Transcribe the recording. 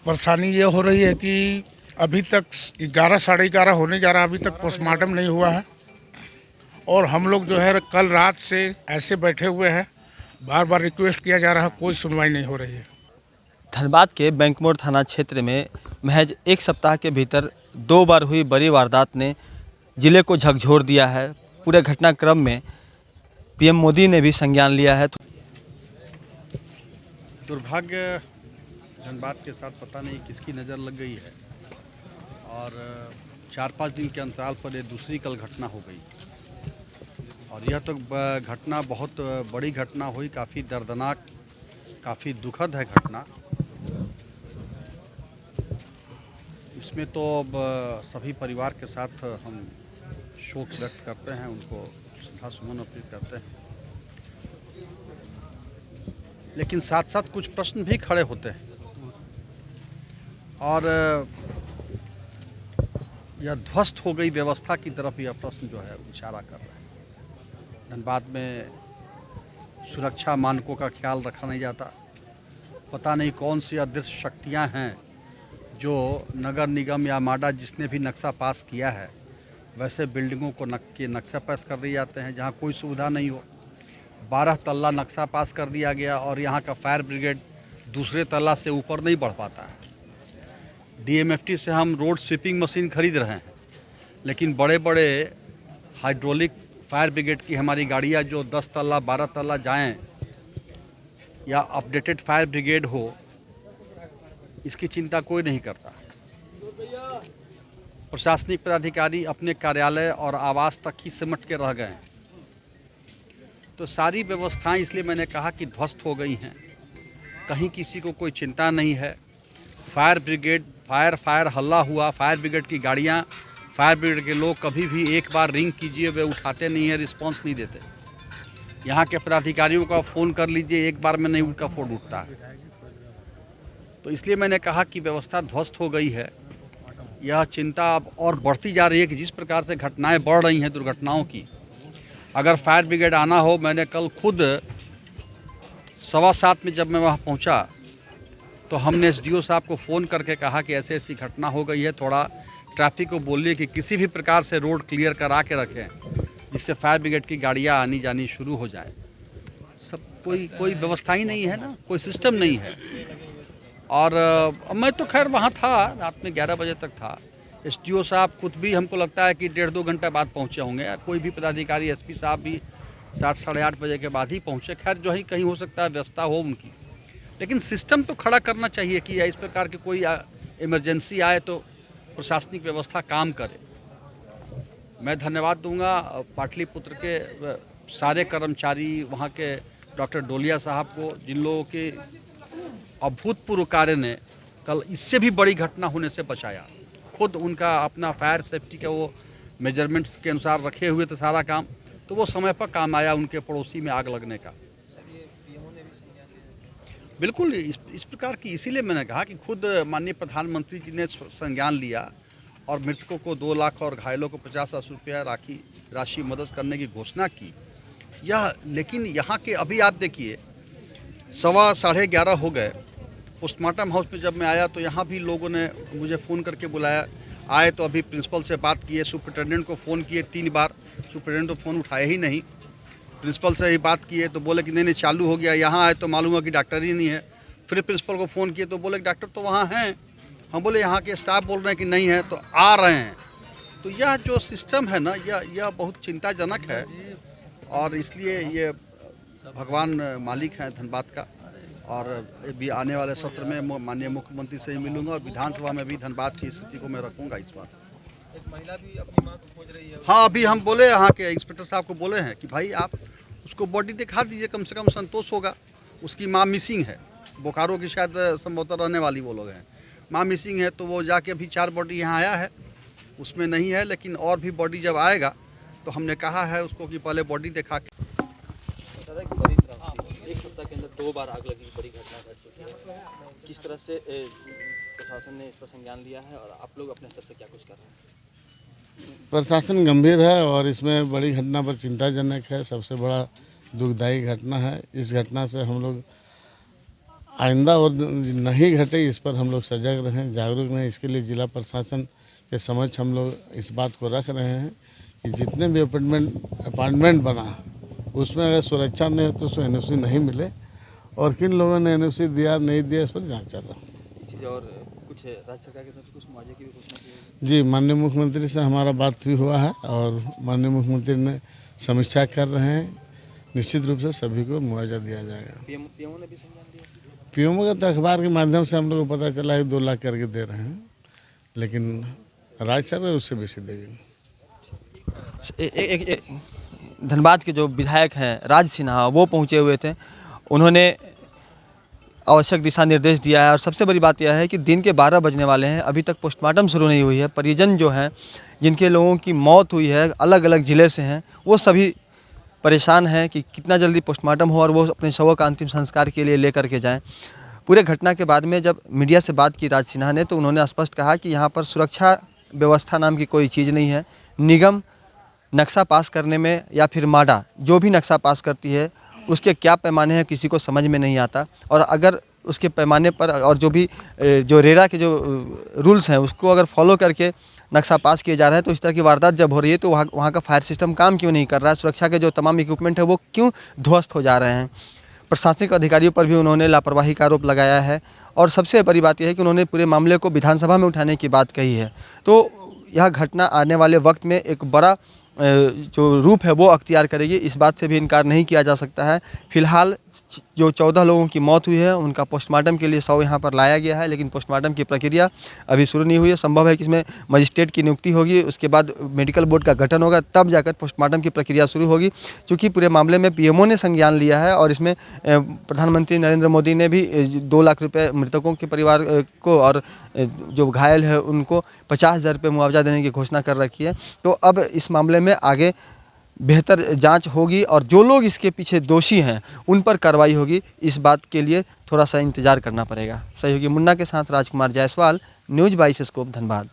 परेशानी ये हो रही है कि अभी तक 11 साढ़े 11 होने जा रहा है, अभी तक पोस्टमार्टम नहीं हुआ है। और हम लोग जो है कल रात से ऐसे बैठे हुए हैं, बार बार रिक्वेस्ट किया जा रहा है, कोई सुनवाई नहीं हो रही है। धनबाद के बैंक मोड़ थाना क्षेत्र में महज एक सप्ताह के भीतर 2 बार हुई बड़ी वारदात ने जिले को झकझोर दिया है। पूरे घटनाक्रम में पीएम मोदी ने भी संज्ञान लिया है। दुर्भाग्य धनबाद के साथ पता नहीं किसकी नज़र लग गई है और 4-5 दिन के अंतराल पर ये दूसरी कल घटना हो गई और यह तो घटना बहुत बड़ी घटना हुई, काफ़ी दर्दनाक, काफ़ी दुखद है घटना। इसमें तो अब सभी परिवार के साथ हम शोक व्यक्त करते हैं, उनको श्रद्धासुमन अर्पित करते हैं, लेकिन साथ साथ कुछ प्रश्न भी खड़े होते हैं और यह ध्वस्त हो गई व्यवस्था की तरफ यह प्रश्न जो है इशारा कर रहा है। धनबाद में सुरक्षा मानकों का ख्याल रखा नहीं जाता। पता नहीं कौन सी अदृश्य शक्तियां हैं जो नगर निगम या माडा जिसने भी नक्शा पास किया है वैसे बिल्डिंगों को नक्शा पास कर दिए जाते हैं जहां कोई सुविधा नहीं हो। 12 तल्ला नक्शा पास कर दिया गया और यहाँ का फायर ब्रिगेड दूसरे तल्ला से ऊपर नहीं बढ़ पाता है। डीएमएफटी से हम रोड स्वीपिंग मशीन खरीद रहे हैं, लेकिन बड़े बड़े हाइड्रोलिक फायर ब्रिगेड की हमारी गाड़ियाँ जो 10 तल्ला 12 तल्ला जाएं या अपडेटेड फायर ब्रिगेड हो, इसकी चिंता कोई नहीं करता। प्रशासनिक पदाधिकारी अपने कार्यालय और आवास तक ही सिमट के रह गए। तो सारी व्यवस्थाएं इसलिए मैंने कहा कि ध्वस्त हो गई हैं। कहीं किसी को कोई चिंता नहीं है। फायर ब्रिगेड फायर हल्ला हुआ, फायर ब्रिगेड की गाड़ियां, फायर ब्रिगेड के लोग कभी भी एक बार रिंग कीजिए वे उठाते नहीं है, रिस्पांस नहीं देते। यहाँ के पदाधिकारियों का फ़ोन कर लीजिए, एक बार में नहीं उनका फ़ोन उठता है। तो इसलिए मैंने कहा कि व्यवस्था ध्वस्त हो गई है। यह चिंता अब और बढ़ती जा रही है कि जिस प्रकार से घटनाएं बढ़ रही हैं दुर्घटनाओं की, अगर फायर ब्रिगेड आना हो, मैंने कल खुद 7:15 में जब मैं वहाँ पहुँचा तो हमने एसडीओ साहब को फ़ोन करके कहा कि ऐसी ऐसी घटना हो गई है, थोड़ा ट्रैफिक को बोलिए कि किसी भी प्रकार से रोड क्लियर करा के रखें जिससे फायर ब्रिगेड की गाड़ियाँ आनी जानी शुरू हो जाए। सब कोई व्यवस्था ही नहीं है ना, कोई सिस्टम नहीं है। और मैं तो खैर वहाँ था, रात में 11 बजे तक था। एसडीओ साहब खुद भी हमको लगता है कि 1.5-2 घंटे बाद पहुँचे होंगे। कोई भी पदाधिकारी, एसपी साहब भी 7 साढ़े 8 बजे के बाद ही पहुँचे। खैर जो ही कहीं हो सकता है व्यवस्था हो उनकी, लेकिन सिस्टम तो खड़ा करना चाहिए कि इस प्रकार की कोई इमरजेंसी आए तो प्रशासनिक व्यवस्था काम करे। मैं धन्यवाद दूंगा पाटलिपुत्र के सारे कर्मचारी, वहाँ के डॉक्टर डोलिया साहब को, जिन लोगों के अभूतपूर्व कार्य ने कल इससे भी बड़ी घटना होने से बचाया। खुद उनका अपना फायर सेफ्टी का वो मेजरमेंट्स के अनुसार रखे हुए थे सारा काम, तो वो समय पर काम आया उनके पड़ोसी में आग लगने का। बिल्कुल इस प्रकार की, इसीलिए मैंने कहा कि खुद माननीय प्रधानमंत्री जी ने संज्ञान लिया और मृतकों को 2 लाख और घायलों को 50,000 रुपया राशि मदद करने की घोषणा की। लेकिन यहाँ के अभी आप देखिए 11:15 हो गए। पोस्टमार्टम हाउस में जब मैं आया तो यहाँ भी लोगों ने मुझे फ़ोन करके बुलाया। आए तो अभी प्रिंसिपल से बात किए, सुपरिटेंडेंट को फ़ोन किए 3 बार, सुपरिटेंडेंट तो फ़ोन उठाया ही नहीं। प्रिंसिपल से ही बात किए तो बोले कि नहीं चालू हो गया। यहाँ आए तो मालूम हुआ कि डॉक्टर ही नहीं है। फिर प्रिंसिपल को फ़ोन किए तो बोले कि डॉक्टर तो वहाँ हैं। हम बोले यहाँ के स्टाफ बोल रहे हैं कि नहीं है, तो आ रहे हैं। तो यह जो सिस्टम है ना, यह बहुत चिंताजनक है और इसलिए ये भगवान मालिक हैं धनबाद का। और भी आने वाले सत्र में माननीय मुख्यमंत्री से ही मिलूंगा और विधानसभा में भी धनबाद की स्थिति को मैं रखूंगा इस बार। एक महिला भी अपनी मां को खोज रही है। हाँ, अभी हम बोले यहाँ के इंस्पेक्टर साहब को बोले हैं कि भाई आप उसको बॉडी दिखा दीजिए, कम से कम संतोष होगा। उसकी माँ मिसिंग है, बोकारो की शायद संभवतः रहने वाली वो लोग हैं। माँ मिसिंग है तो वो जाके अभी 4 बॉडी यहाँ आया है, उसमें नहीं है, लेकिन और भी बॉडी जब आएगा तो हमने कहा है उसको कि पहले बॉडी दिखा के। एक सप्ताह के अंदर 2 बार आग लगी, बड़ी घटना घट चुकी है। किस तरह से प्रशासन ने इस पर संज्ञान लिया है और आप लोग अपने स्तर से क्या कुछ कर रहे हैं? प्रशासन गंभीर है और इसमें बड़ी घटना पर चिंताजनक है। सबसे बड़ा दुखदायी घटना है। इस घटना से हम लोग आइंदा और नहीं घटे, इस पर हम लोग सजग रहें, जागरूक रहें। इसके लिए जिला प्रशासन के समक्ष हम लोग इस बात को रख रहे हैं कि जितने भी अपार्टमेंट बना उसमें अगर सुरक्षा नहीं हो तो उसमें एनओसी नहीं मिले, और किन लोगों ने एनओसी दिया नहीं दिया इस पर जांच चल रहा है। चीज़ और कुछ राज्य सरकार की तरफ से कुछ मुआवजे की भी घोषणा की है? जी, माननीय मुख्यमंत्री से हमारा बात भी हुआ है और माननीय मुख्यमंत्री ने समीक्षा कर रहे हैं। निश्चित रूप से सभी को मुआवजा दिया जाएगा। पीएमओ ने भी संज्ञान लिया? पीएमओ का तो अखबार के माध्यम से हम लोग को पता चला है 2 लाख करके दे रहे हैं, लेकिन राज्य सरकार उससे बेसी देगी। धनबाद के जो विधायक हैं राज सिन्हा, वो पहुंचे हुए थे। उन्होंने आवश्यक दिशा निर्देश दिया है और सबसे बड़ी बात यह है कि दिन के 12 बजने वाले हैं, अभी तक पोस्टमार्टम शुरू नहीं हुई है। परिजन जो हैं, जिनके लोगों की मौत हुई है, अलग अलग ज़िले से हैं, वो सभी परेशान हैं कि कितना जल्दी पोस्टमार्टम हो और वो अपने शवों का अंतिम संस्कार के लिए लेकर के जाएं। पूरे घटना के बाद में जब मीडिया से बात की राज सिन्हा ने, तो उन्होंने स्पष्ट कहा कि यहाँ पर सुरक्षा व्यवस्था नाम की कोई चीज़ नहीं है। निगम नक्शा पास करने में या फिर माडा जो भी नक्शा पास करती है उसके क्या पैमाने हैं किसी को समझ में नहीं आता, और अगर उसके पैमाने पर और जो भी जो रेरा के जो रूल्स हैं उसको अगर फॉलो करके नक्शा पास किए जा रहे हैं, तो इस तरह की वारदात जब हो रही है तो वहाँ का फायर सिस्टम काम क्यों नहीं कर रहा है? सुरक्षा के जो तमाम इक्विपमेंट है वो क्यों ध्वस्त हो जा रहे हैं? प्रशासनिक अधिकारियों पर भी उन्होंने लापरवाही का आरोप लगाया है और सबसे बड़ी बात यह है कि उन्होंने पूरे मामले को विधानसभा में उठाने की बात कही है। तो यह घटना आने वाले वक्त में एक बड़ा जो रूप है वो अख्तियार करेगी, इस बात से भी इनकार नहीं किया जा सकता है। फिलहाल जो 14 लोगों की मौत हुई है उनका पोस्टमार्टम के लिए 100 यहाँ पर लाया गया है, लेकिन पोस्टमार्टम की प्रक्रिया अभी शुरू नहीं हुई है। संभव है कि इसमें मजिस्ट्रेट की नियुक्ति होगी, उसके बाद मेडिकल बोर्ड का गठन होगा, तब जाकर पोस्टमार्टम की प्रक्रिया शुरू होगी। क्योंकि पूरे मामले में पीएमओ ने संज्ञान लिया है और इसमें प्रधानमंत्री नरेंद्र मोदी ने भी 2 लाख रुपये मृतकों के परिवार को और जो घायल है उनको 50,000 रुपये मुआवजा देने की घोषणा कर रखी है। तो अब इस मामले में आगे बेहतर जांच होगी और जो लोग इसके पीछे दोषी हैं उन पर कार्रवाई होगी। इस बात के लिए थोड़ा सा इंतजार करना पड़ेगा। सहयोगी मुन्ना के साथ राजकुमार जायसवाल, न्यूज़ 22 स्कोप, धनबाद।